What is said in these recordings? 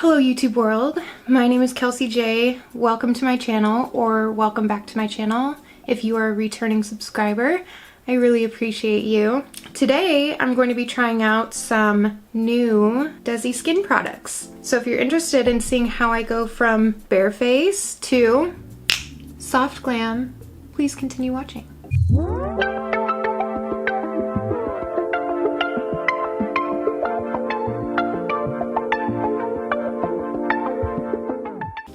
Hello YouTube world, my name is Kelsey J. Welcome to my channel, or welcome back to my channel if you are a returning subscriber. I really appreciate you. Today I'm going to be trying out some new Dezi skin products. So if you're interested in seeing how I go from bare face to soft glam, please continue watching.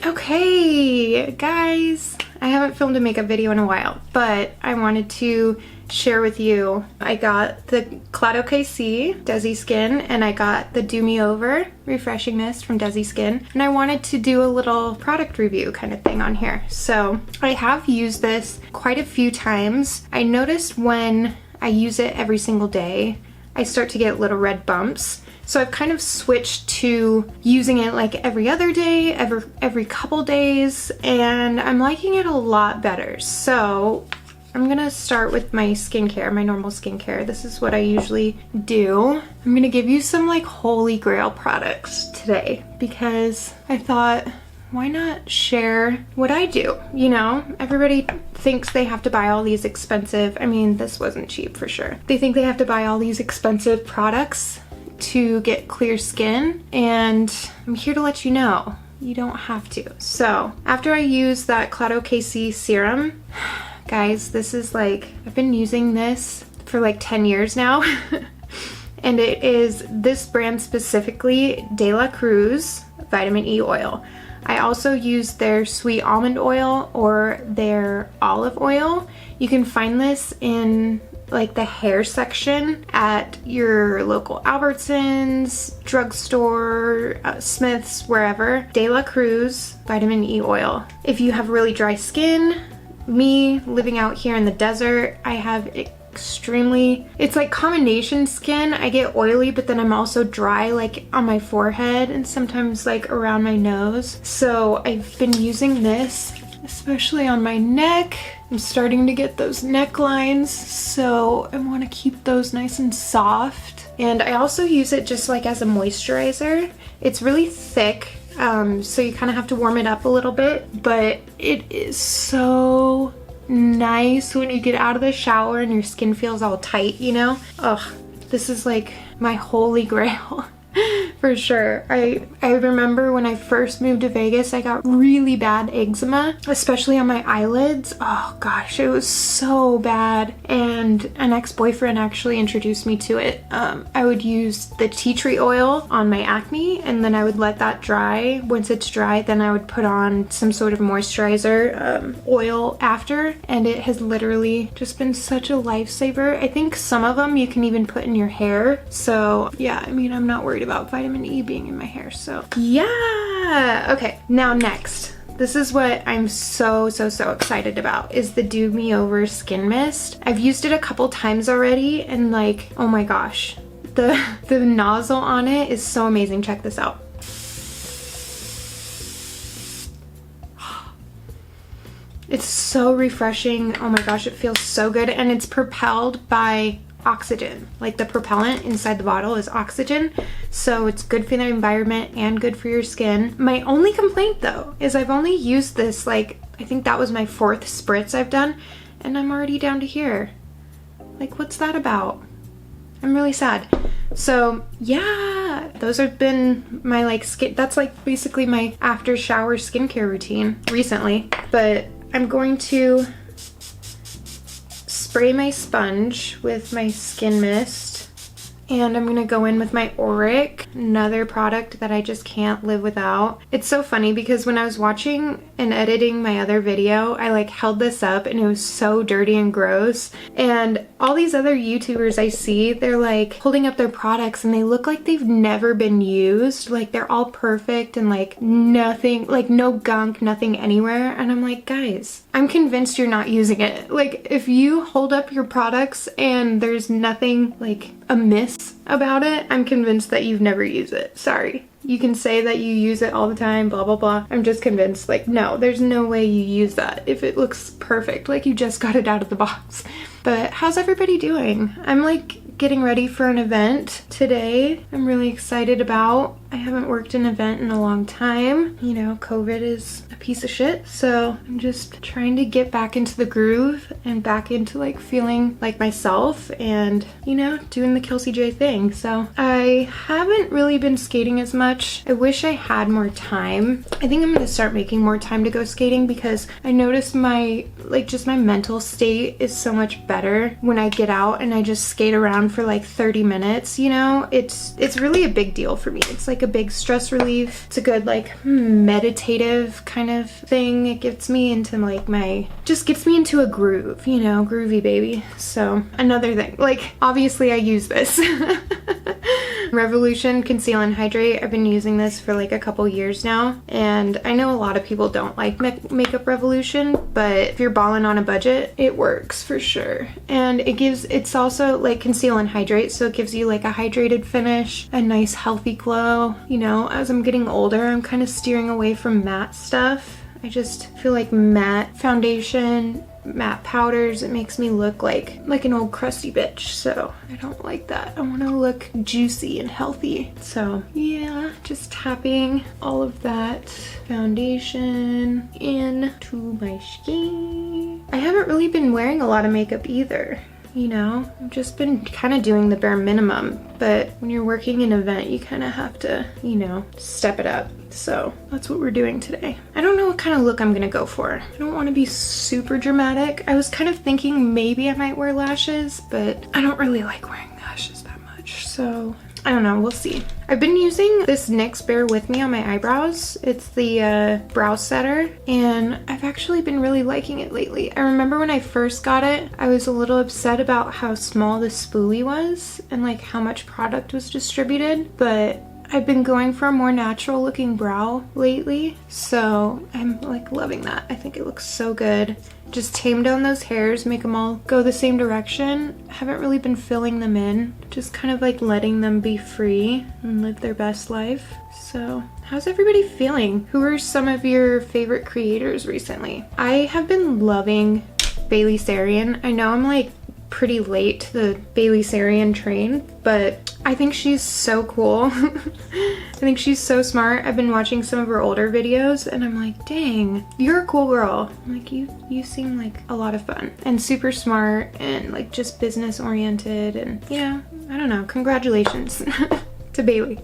Okay, guys, I haven't filmed a makeup video in a while, but I wanted to share with you. I got the Claro Dezi Skin, and I got the Do Me Over Refreshing Mist from Dezi Skin, and I wanted to do a little product review kind of thing on here. So I have used this quite a few times. I noticed when I use it every single day, I start to get little red bumps. So I've kind of switched to using it like every other day, every couple days, and I'm liking it a lot better. So I'm gonna start with my skincare, my normal skincare. This is what I usually do. I'm gonna give you some like holy grail products today because I thought, why not share what I do? You know, everybody thinks they have to buy all these expensive, I mean, this wasn't cheap for sure. They think they have to buy all these expensive products to get clear skin, and I'm here to let you know you don't have to. So after I use that Claro serum, guys, this is like, I've been using this for like 10 years now. And it is this brand specifically, De La Cruz vitamin E oil. I also use their sweet almond oil or their olive oil. You can find this in like the hair section at your local Albertsons, drugstore, Smith's, wherever. De La Cruz vitamin E oil. If you have really dry skin, me living out here in the desert, I have extremely, it's like combination skin. I get oily, but then I'm also dry like on my forehead and sometimes like around my nose. So I've been using this, especially on my neck. I'm starting to get those necklines, so I want to keep those nice and soft. And I also use it just like as a moisturizer. It's really thick, so you kind of have to warm it up a little bit, but it is so nice when you get out of the shower and your skin feels all tight, you know? Ugh, this is like my holy grail. For sure. I remember when I first moved to Vegas, I got really bad eczema, especially on my eyelids. Oh gosh, it was so bad. And an ex-boyfriend actually introduced me to it. I would use the tea tree oil on my acne, and then I would let that dry. Once it's dry, then I would put on some sort of moisturizer oil after, and it has literally just been such a lifesaver. I think some of them you can even put in your hair. So yeah, I mean, I'm not worried about vitamin E being in my hair, so yeah. Okay, now next, this is what I'm so excited about, is the Do Me Over Skin Mist. I've used it a couple times already, and like, oh my gosh, the nozzle on it is so amazing. Check this out. It's so refreshing. Oh my gosh, it feels so good, and it's propelled by oxygen. Like the propellant inside the bottle is oxygen, so it's good for the environment and good for your skin. My only complaint though is I've only used this, like, I think that was my 4th spritz I've done, and I'm already down to here. Like, what's that about? I'm really sad. So yeah, those have been my like skin, that's like basically my after shower skincare routine recently. But I'm going to spray my sponge with my skin mist, and I'm gonna go in with my Auric, another product that I just can't live without. It's so funny because when I was watching and editing my other video, I like held this up and it was so dirty and gross, and all these other YouTubers I see, they're like holding up their products and they look like they've never been used. Like they're all perfect and like nothing, like no gunk, nothing anywhere, and I'm like, guys, I'm convinced you're not using it. Like if you hold up your products and there's nothing like amiss about it, I'm convinced that you've never used it. Sorry. You can say that you use it all the time, blah, blah, blah. I'm just convinced, like, no, there's no way you use that if it looks perfect, like you just got it out of the box. But how's everybody doing? I'm like getting ready for an event today I'm really excited about. I haven't worked an event in a long time. You know, COVID is a piece of shit, so I'm just trying to get back into the groove and back into like feeling like myself and, you know, doing the Kelsey J thing. So I haven't really been skating as much. I wish I had more time. I think I'm gonna start making more time to go skating because I noticed my, like, just my mental state is so much better when I get out and I just skate around for like 30 minutes, you know? It's really a big deal for me. It's like a big stress relief. It's a good like meditative kind of thing. It gets me into like just gets me into a groove, you know, groovy baby. So another thing, like obviously I use this. Revolution Conceal and Hydrate. I've been using this for like a couple years now, and I know a lot of people don't like Makeup Revolution, but if you're balling on a budget, it works for sure. And it's also like conceal and hydrate, so it gives you like a hydrated finish, a nice healthy glow. You know, as I'm getting older, I'm kind of steering away from matte stuff. I just feel like matte foundation, matte powders, it makes me look like an old crusty bitch, so I don't like that. I want to look juicy and healthy. So yeah, just tapping all of that foundation into my skin. I haven't really been wearing a lot of makeup either. You know, I've just been kind of doing the bare minimum, but when you're working an event, you kind of have to, you know, step it up. So that's what we're doing today. I don't know what kind of look I'm gonna go for. I don't want to be super dramatic. I was kind of thinking maybe I might wear lashes, but I don't really like wearing lashes that much. So I don't know, we'll see. I've been using this NYX Bear With Me on my eyebrows. It's the brow setter, and I've actually been really liking it lately. I remember when I first got it, I was a little upset about how small the spoolie was and like how much product was distributed, but I've been going for a more natural looking brow lately, so I'm like loving that. I think it looks so good. Just tame down those hairs, make them all go the same direction. I haven't really been filling them in, just kind of like letting them be free and live their best life. So how's everybody feeling? Who are some of your favorite creators recently? I have been loving Bailey Sarian. I know I'm like pretty late to the Bailey Sarian train, but I think she's so cool. I think she's so smart. I've been watching some of her older videos and I'm like, dang, you're a cool girl. I'm like, you seem like a lot of fun and super smart and like just business oriented, and you know, I don't know, congratulations to Bailey.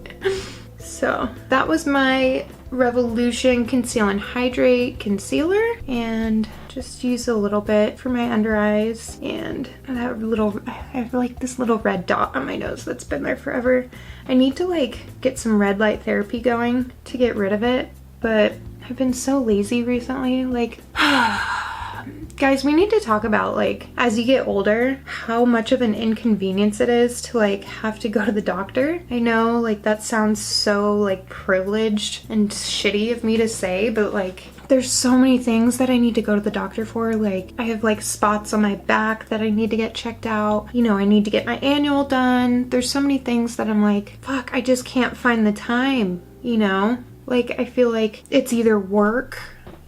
So that was my Revolution Conceal and Hydrate concealer, and just use a little bit for my under eyes. And I have like this little red dot on my nose that's been there forever. I need to like get some red light therapy going to get rid of it, but I've been so lazy recently. Like guys, we need to talk about, like, as you get older, how much of an inconvenience it is to like have to go to the doctor. I know like that sounds so like privileged and shitty of me to say, but like there's so many things that I need to go to the doctor for. Like I have like spots on my back that I need to get checked out. You know, I need to get my annual done. There's so many things that I'm like, fuck, I just can't find the time, you know? Like I feel like it's either work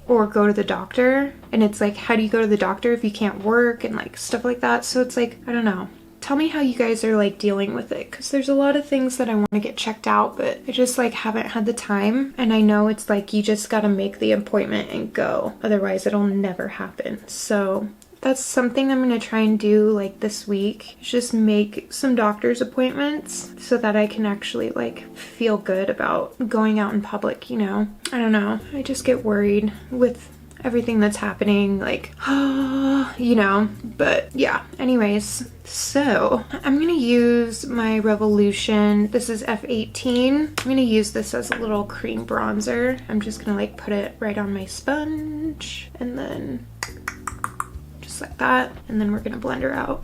or go to the doctor, and it's like, how do you go to the doctor if you can't work and like stuff like that? So it's like, I don't know. Tell me how you guys are like dealing with it, because there's a lot of things that I want to get checked out, but I just like haven't had the time. And I know it's like you just got to make the appointment and go, otherwise it'll never happen. So that's something I'm going to try and do like this week. Just make some doctor's appointments so that I can actually like feel good about going out in public, you know? I don't know. I just get worried with everything that's happening, like, you know, but yeah. Anyways, so I'm going to use my Revolution. This is F18. I'm going to use this as a little cream bronzer. I'm just going to like put it right on my sponge and then like that, and then we're gonna blend her out.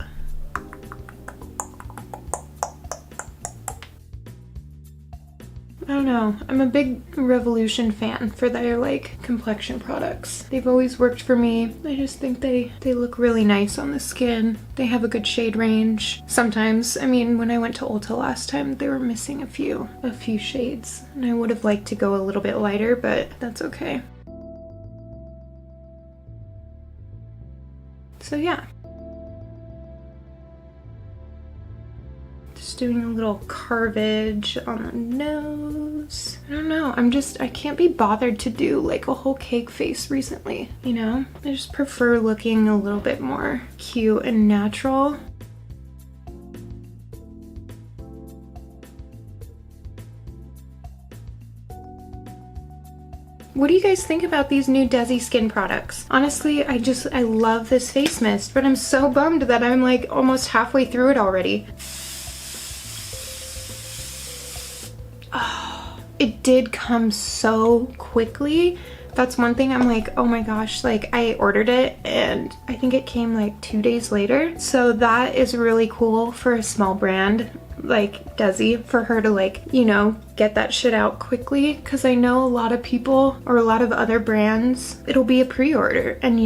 I don't know, I'm a big Revolution fan for their like complexion products. They've always worked for me. I just think they look really nice on the skin. They have a good shade range. Sometimes, I mean, when I went to Ulta last time, they were missing a few shades, and I would have liked to go a little bit lighter, but that's okay. So yeah. Just doing a little carvage on the nose. I don't know, I can't be bothered to do like a whole cake face recently, you know? I just prefer looking a little bit more cute and natural. What do you guys think about these new Dezi skin products? Honestly, I love this face mist, but I'm so bummed that I'm like almost halfway through it already. Oh, it did come so quickly. That's one thing I'm like, oh my gosh, like I ordered it and I think it came like 2 days later. So that is really cool for a small brand like Dezi, for her to like, you know, get that shit out quickly, because I know a lot of people or a lot of other brands, it'll be a pre-order and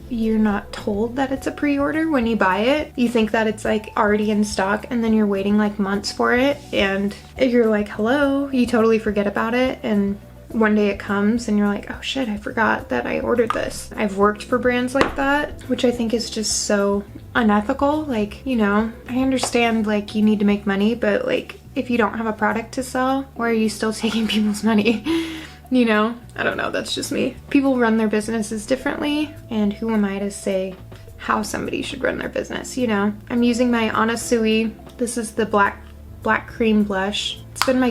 you're not told that it's a pre-order when you buy it. You think that it's like already in stock and then you're waiting like months for it and you're like, hello, you totally forget about it, and one day it comes and you're like, oh shit, I forgot that I ordered this. I've worked for brands like that, which I think is just so unethical. Like, you know, I understand like you need to make money, but like if you don't have a product to sell, why are you still taking people's money? You know, I don't know, that's just me. People run their businesses differently, and who am I to say how somebody should run their business, you know? I'm using my Anasui. This is the black cream blush. It's been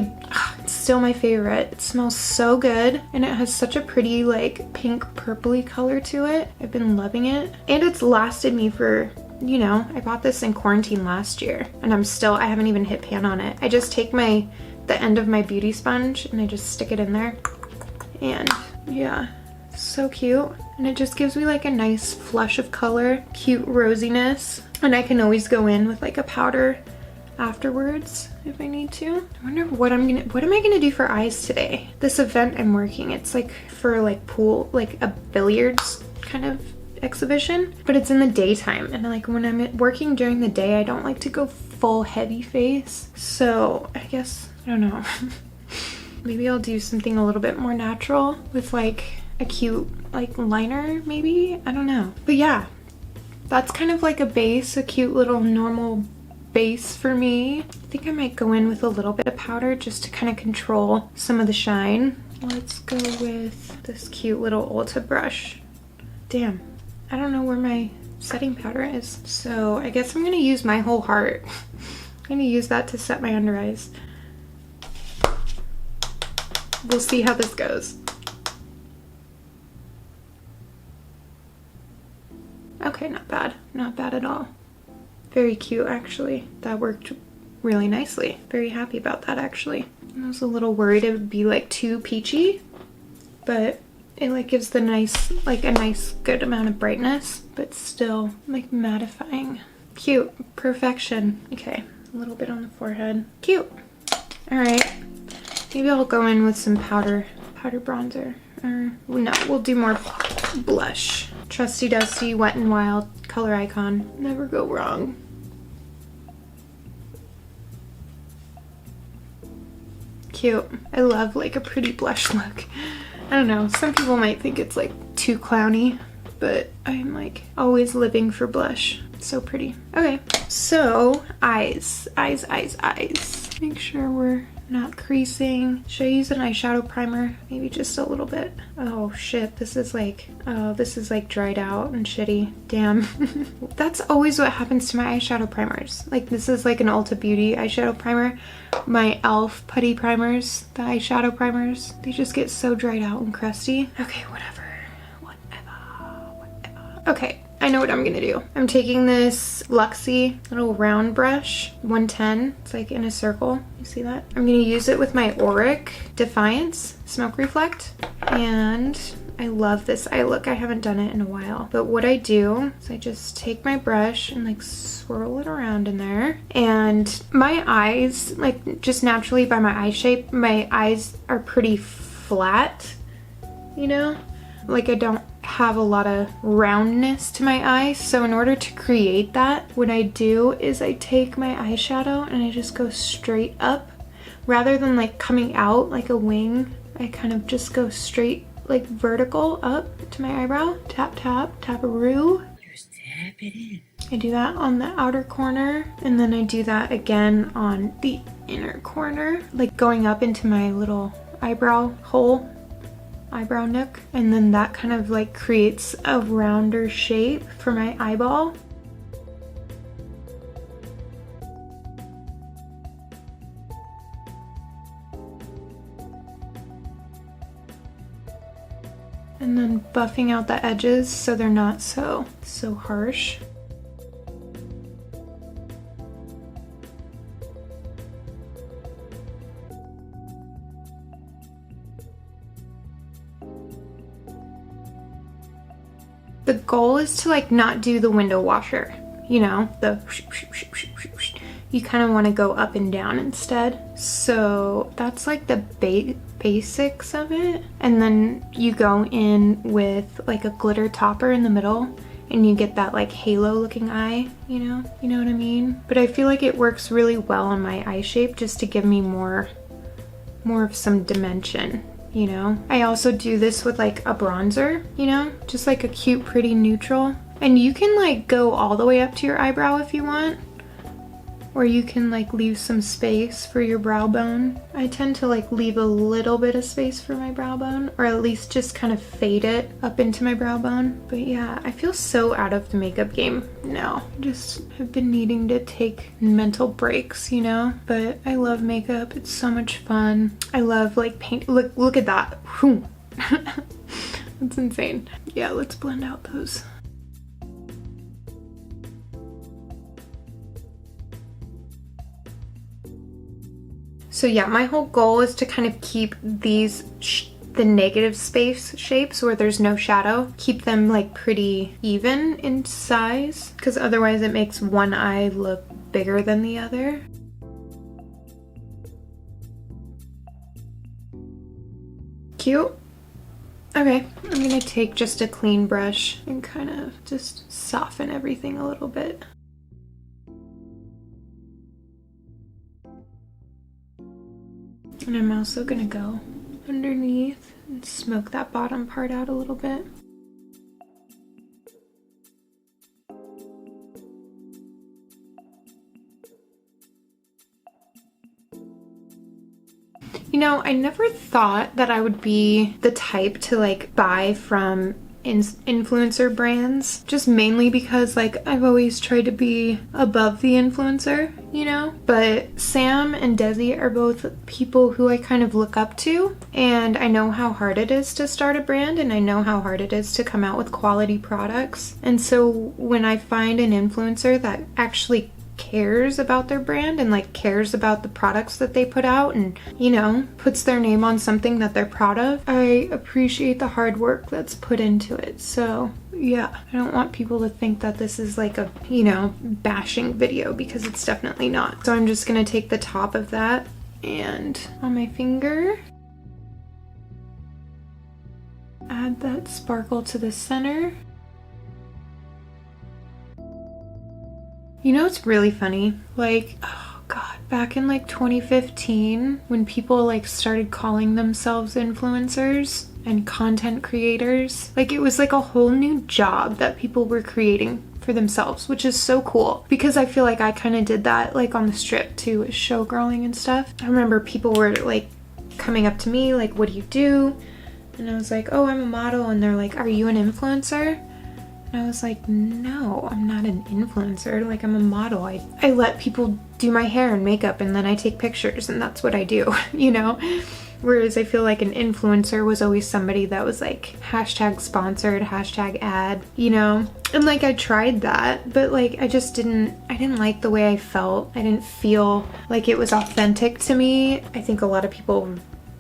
it's still my favorite. It smells so good and it has such a pretty like pink purpley color to it. I've been loving it, and it's lasted me for, you know, I bought this in quarantine last year and I haven't even hit pan on it. I just take the end of my beauty sponge and I just stick it in there, and yeah, so cute. And it just gives me like a nice flush of color, cute rosiness, and I can always go in with like a powder afterwards if I need to. I wonder what am I gonna do for eyes today? This event I'm working, it's like for like pool, like a billiards kind of exhibition, but it's in the daytime, and like when I'm working during the day, I don't like to go full heavy face. So I guess, I don't know. Maybe I'll do something a little bit more natural with like a cute like liner maybe, I don't know. But yeah, that's kind of like a base, a cute little normal base for me. I think I might go in with a little bit of powder just to kind of control some of the shine. Let's go with this cute little Ulta brush. Damn, I don't know where my setting powder is. So I guess I'm gonna use my whole heart. I'm gonna use that to set my under eyes. We'll see how this goes. Okay, not bad. Not bad at all. Very cute, actually. That worked really nicely. Very happy about that, actually. I was a little worried it would be like too peachy, but it like gives the nice, like a nice good amount of brightness, but still like mattifying. Cute. Perfection. Okay, a little bit on the forehead. Cute. All right. Maybe I'll go in with some powder bronzer. Or no, we'll do more blush. Trusty Dusty Wet n Wild Color Icon. Never go wrong. Cute. I love like a pretty blush look. I don't know, some people might think it's like too clowny, but I'm like always living for blush. It's so pretty. Okay, so eyes. Make sure we're not creasing. Should I use an eyeshadow primer? Maybe just a little bit. Oh shit, this is like dried out and shitty. Damn. That's always what happens to my eyeshadow primers. Like this is like an Ulta Beauty eyeshadow primer. My e.l.f. putty primers, the eyeshadow primers, they just get so dried out and crusty. Okay, whatever. Okay, I know what I'm gonna do. I'm taking this Luxie little round brush, 110. It's like in a circle. You see that? I'm gonna use it with my Auric Defiance Smoke Reflect. And I love this eye look. I haven't done it in a while. But what I do is I just take my brush and like swirl it around in there. And my eyes, like just naturally by my eye shape, my eyes are pretty flat, you know? Like I don't have a lot of roundness to my eyes, so in order to create that, what I do is I take my eyeshadow and I just go straight up rather than like coming out like a wing. I kind of just go straight like vertical up to my eyebrow. Tap tap tap-a-roo. Just tap it in. I do that on the outer corner, and then I do that again on the inner corner, like going up into my little eyebrow hole, eyebrow nook, and then that kind of like creates a rounder shape for my eyeball. And then buffing out the edges so they're not so harsh. The goal is to like not do the window washer, you know, the you kind of want to go up and down instead. So that's like the basics of it. And then you go in with like a glitter topper in the middle and you get that like halo looking eye, you know what I mean? But I feel like it works really well on my eye shape just to give me more of some dimension. You know, I also do this with like a bronzer, you know, just like a cute, pretty neutral. And you can like go all the way up to your eyebrow if you want, or you can like leave some space for your brow bone. I tend to like leave a little bit of space for my brow bone, or at least just kind of fade it up into my brow bone. But yeah, I feel so out of the makeup game now. Just have been needing to take mental breaks, you know, but I love makeup. It's so much fun. I love like paint. Look at that. That's insane. Yeah, let's blend out those. So yeah, my whole goal is to kind of keep these, the negative space shapes where there's no shadow, keep them like pretty even in size, because otherwise it makes one eye look bigger than the other. Cute. Okay, I'm gonna take just a clean brush and kind of just soften everything a little bit. And I'm also gonna go underneath and smoke that bottom part out a little bit. You know, I never thought that I would be the type to like buy from influencer brands, just mainly because like I've always tried to be above the influencer, you know. But Sam and Dezi are both people who I kind of look up to, and I know how hard it is to start a brand, and I know how hard it is to come out with quality products. And so when I find an influencer that actually cares about their brand and like cares about the products that they put out and, you know, puts their name on something that they're proud of, I appreciate the hard work that's put into it. So yeah, I don't want people to think that this is like a, you know, bashing video, because it's definitely not. So I'm just gonna take the top of that and on my finger add that sparkle to the center. You know, it's really funny, like, oh god, back in like 2015, when people like started calling themselves influencers and content creators, like it was like a whole new job that people were creating for themselves, which is so cool, because I feel like I kind of did that like on the strip too, with showgirling and stuff. I remember people were like coming up to me like, what do you do? And I was like, oh, I'm a model. And they're like, are you an influencer? And I was like, no, I'm not an influencer. Like, I'm a model. I let people do my hair and makeup, and then I take pictures, and that's what I do, you know? Whereas I feel like an influencer was always somebody that was like hashtag sponsored, hashtag ad, you know? And like I tried that, but like I didn't like the way I felt. I didn't feel like it was authentic to me. I think a lot of people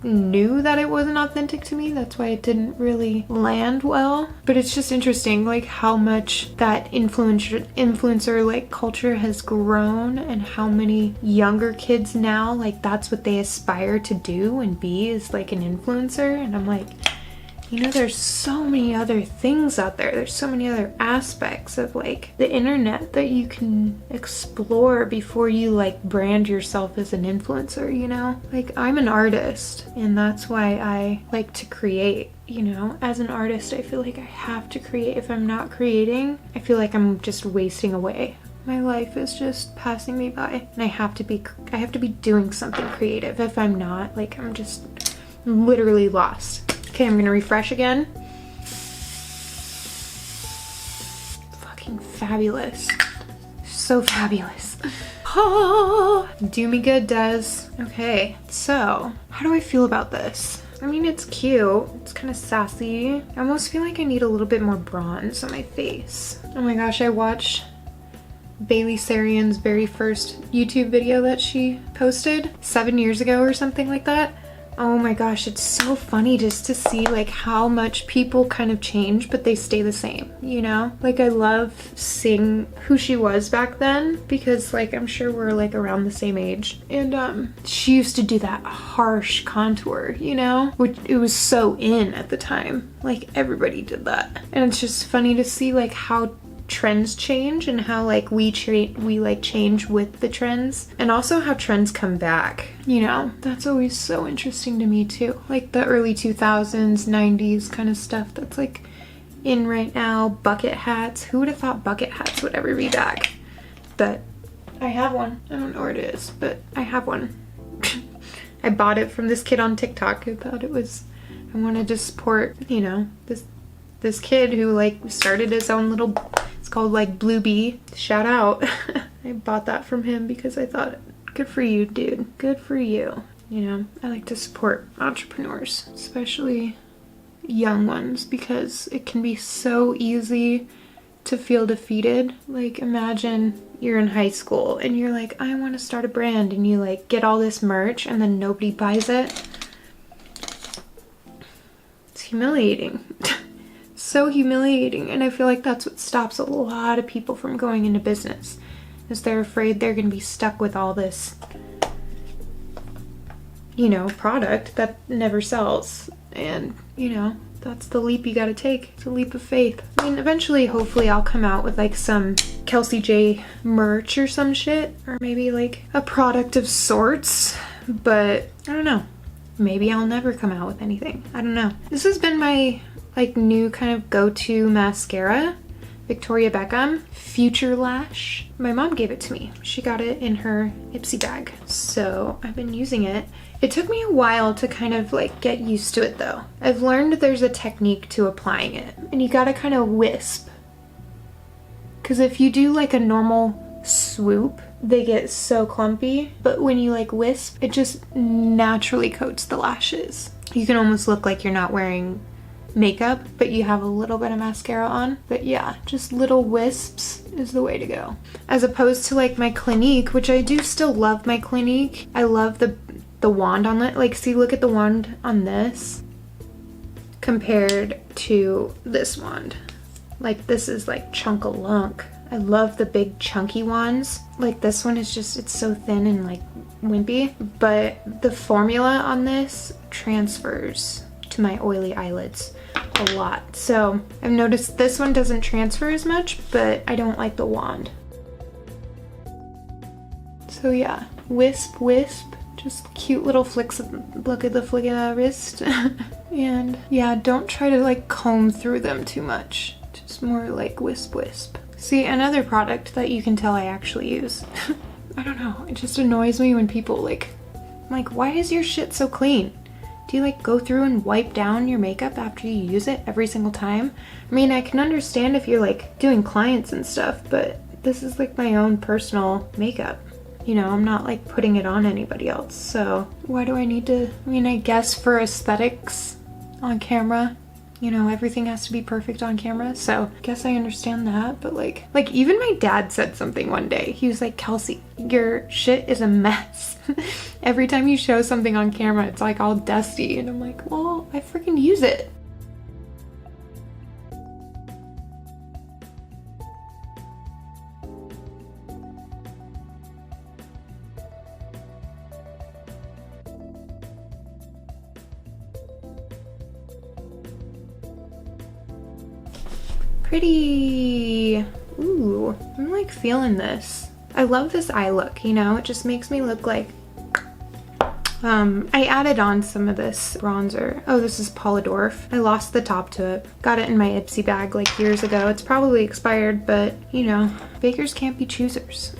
knew that it wasn't authentic to me. That's why it didn't really land well. But it's just interesting like how much that influencer like culture has grown, and how many younger kids now, like that's what they aspire to do and be, is like an influencer. And I'm like, you know, there's so many other things out there. There's so many other aspects of like the internet that you can explore before you like brand yourself as an influencer, you know? Like I'm an artist and that's why I like to create, you know? As an artist, I feel like I have to create. If I'm not creating, I feel like I'm just wasting away. My life is just passing me by and I have to be doing something creative. If I'm not, like I'm just literally lost. Okay, I'm gonna refresh again. Fucking fabulous. So fabulous. Oh, do me good, Des. Okay, so how do I feel about this? I mean, it's cute. It's kind of sassy. I almost feel like I need a little bit more bronze on my face. Oh my gosh, I watched Bailey Sarian's very first YouTube video that she posted 7 years ago or something like that. Oh my gosh, it's so funny just to see like how much people kind of change but they stay the same, you know? Like I love seeing who she was back then because like I'm sure we're like around the same age. And she used to do that harsh contour, you know? Which it was so in at the time. Like everybody did that. And it's just funny to see like how trends change and how like we like change with the trends, and also how trends come back, you know? That's always so interesting to me too, like the early 2000s 90s kind of stuff that's like in right now. Bucket hats, who would have thought bucket hats would ever be back? But I have one. I don't know where it is, but I have one. I bought it from this kid on TikTok. I thought it was, I wanted to support, you know, this kid who like started his own little, it's called like Blue Bee. Shout out. I bought that from him because I thought, good for you, dude. Good for you. You know, I like to support entrepreneurs, especially young ones, because it can be so easy to feel defeated. Like imagine you're in high school and you're like, I want to start a brand, and you like get all this merch and then nobody buys it. It's humiliating. So humiliating. And I feel like that's what stops a lot of people from going into business, is they're afraid they're gonna be stuck with all this, you know, product that never sells. And you know, that's the leap you gotta take. It's a leap of faith. I mean, eventually hopefully I'll come out with like some Kelsey J merch or some shit, or maybe like a product of sorts, but I don't know, maybe I'll never come out with anything. I don't know. This has been my like new kind of go-to mascara, Victoria Beckham Future Lash. My mom gave it to me. She got it in her Ipsy bag, so I've been using it. It took me a while to kind of like get used to it though. I've learned there's a technique to applying it, and you gotta kind of wisp, because if you do like a normal swoop, they get so clumpy, but when you like wisp, it just naturally coats the lashes. You can almost look like you're not wearing makeup, but you have a little bit of mascara on. But yeah, just little wisps is the way to go. As opposed to like my Clinique, which I do still love my Clinique. I love the wand on it. Like, see, look at the wand on this compared to this wand. Like, this is like chunk-a-lunk. I love the big chunky ones. Like this one is just, it's so thin and like wimpy, but the formula on this transfers to my oily eyelids a lot. So I've noticed this one doesn't transfer as much, but I don't like the wand. So yeah, wisp, wisp, just cute little flicks of, look at the flick of that wrist. And yeah, don't try to like comb through them too much. Just more like wisp, wisp. See, another product that you can tell I actually use. I don't know, it just annoys me when people like, I'm like, why is your shit so clean? Do you like go through and wipe down your makeup after you use it every single time? I mean, I can understand if you're like doing clients and stuff, but this is like my own personal makeup. You know, I'm not like putting it on anybody else. So why do I need to, I mean, I guess for aesthetics on camera, you know, everything has to be perfect on camera. So I guess I understand that, but like even my dad said something one day. He was like, Kelsey, your shit is a mess. Every time you show something on camera, it's like all dusty. And I'm like, well, I freaking use it. pretty. Ooh, I'm like feeling this. I love this eye look, you know? It just makes me look like... I added on some of this bronzer. Oh, this is Polidorf. I lost the top to it. Got it in my Ipsy bag like years ago. It's probably expired, but you know, bakers can't be choosers.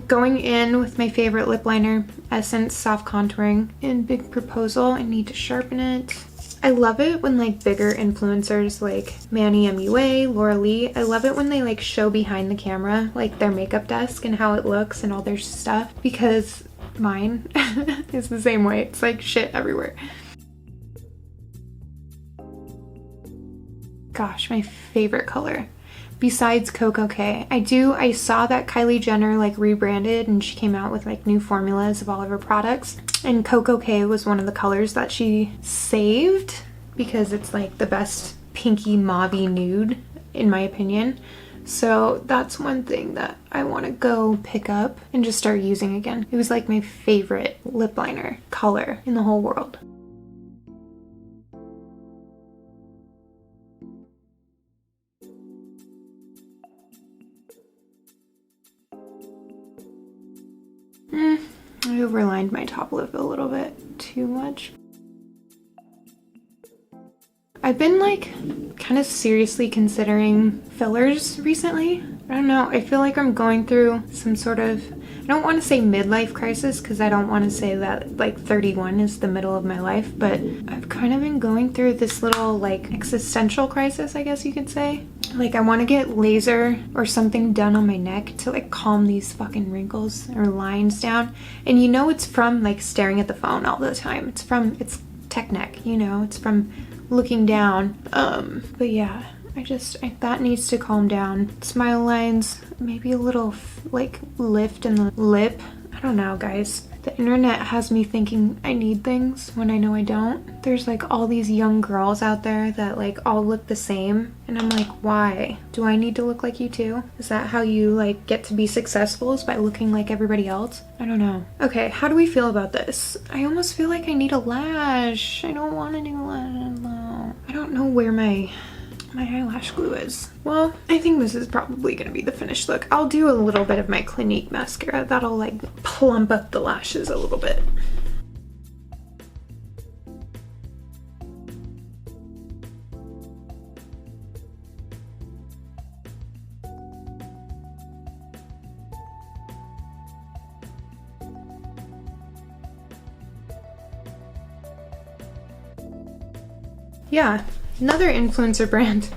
Going in with my favorite lip liner, Essence Soft Contouring in Big Proposal. I need to sharpen it. I love it when like bigger influencers like Manny MUA, Laura Lee, I love it when they like show behind the camera like their makeup desk and how it looks and all their stuff, because mine is the same way. It's like shit everywhere. Gosh, my favorite color besides Coco K. I saw that Kylie Jenner like rebranded and she came out with like new formulas of all of her products, and Coco K was one of the colors that she saved because it's like the best pinky mauvey nude in my opinion. So that's one thing that I want to go pick up and just start using again. It was like my favorite lip liner color in the whole world. I overlined my top lip a little bit too much. I've been like kind of seriously considering fillers recently. I don't know, I feel like I'm going through some sort of, I don't want to say midlife crisis because I don't want to say that like 31 is the middle of my life, but I've kind of been going through this little like existential crisis, I guess you could say. Like I want to get laser or something done on my neck to like calm these fucking wrinkles or lines down. And you know it's from like staring at the phone all the time. It's tech neck, you know, it's from looking down. But yeah, that needs to calm down. Smile lines, maybe a little like lift in the lip. I don't know, guys. The internet has me thinking I need things when I know I don't. There's like all these young girls out there that like all look the same. And I'm like, why? Do I need to look like you too? Is that how you like get to be successful, is by looking like everybody else? I don't know. Okay, how do we feel about this? I almost feel like I need a lash. I don't want to do a lash. No. I don't know where my eyelash glue is. Well, I think this is probably gonna be the finished look. I'll do a little bit of my Clinique mascara. That'll like plump up the lashes a little bit. Yeah, another influencer brand,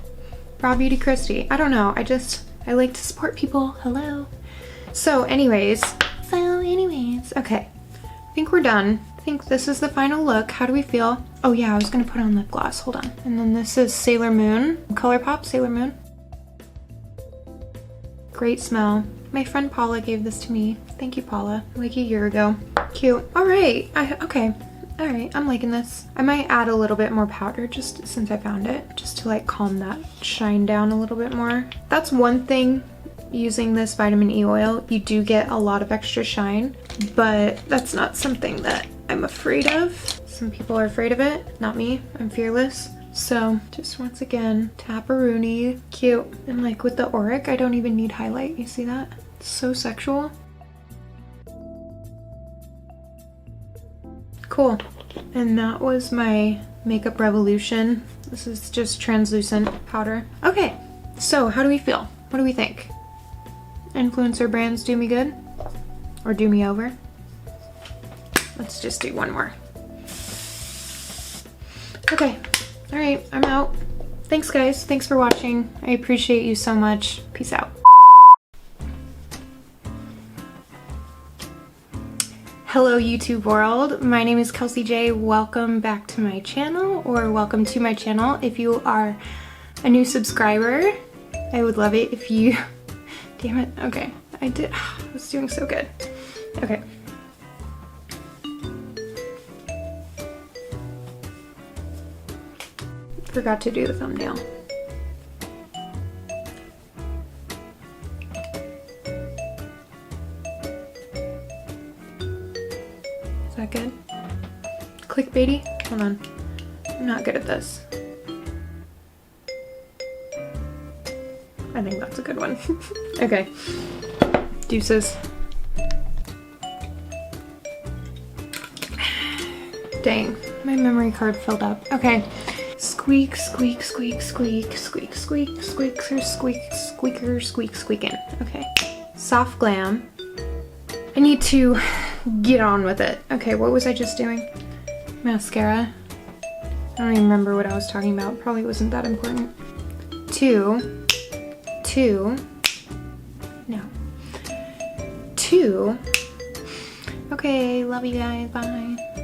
Raw Beauty Christie. I don't know, I like to support people. Hello. So anyways, okay. I think we're done. I think this is the final look. How do we feel? Oh yeah, I was gonna put on lip gloss, hold on. And then this is Sailor Moon, ColourPop Sailor Moon. Great smell. My friend Paula gave this to me. Thank you, Paula, like a year ago. Cute. All right, okay. All right, I'm liking this. I might add a little bit more powder just since I found it, just to like calm that shine down a little bit more. That's one thing using this vitamin E oil. You do get a lot of extra shine, but that's not something that I'm afraid of. Some people are afraid of it, not me. I'm fearless. So just once again, tap-a-rooney, cute. And like with the Auric, I don't even need highlight. You see that? It's so sexual. Cool. And that was my Makeup Revolution. This is just translucent powder. Okay, so how do we feel? What do we think? Influencer brands do me good? Or do me over? Let's just do one more. Okay, all right, I'm out. Thanks guys, thanks for watching. I appreciate you so much. Peace out. Hello YouTube world, my name is Kelsey J. Welcome back to my channel, or welcome to my channel if you are a new subscriber. I would love it if you, damn it, okay, I was doing so good. Okay. Forgot to do the thumbnail. Is that good? Clickbaity? Hold on. I'm not good at this. I think that's a good one. Okay. Deuces. Dang, my memory card filled up. Okay. Squeak, squeak, squeak, squeak, squeak, squeak, squeaks, or squeak, squeaker, squeak, squeaking. Okay. Soft glam. I need to get on with it. Okay, what was I just doing? Mascara. I don't even remember what I was talking about. Probably wasn't that important. Two. No. Two. Okay, love you guys. Bye.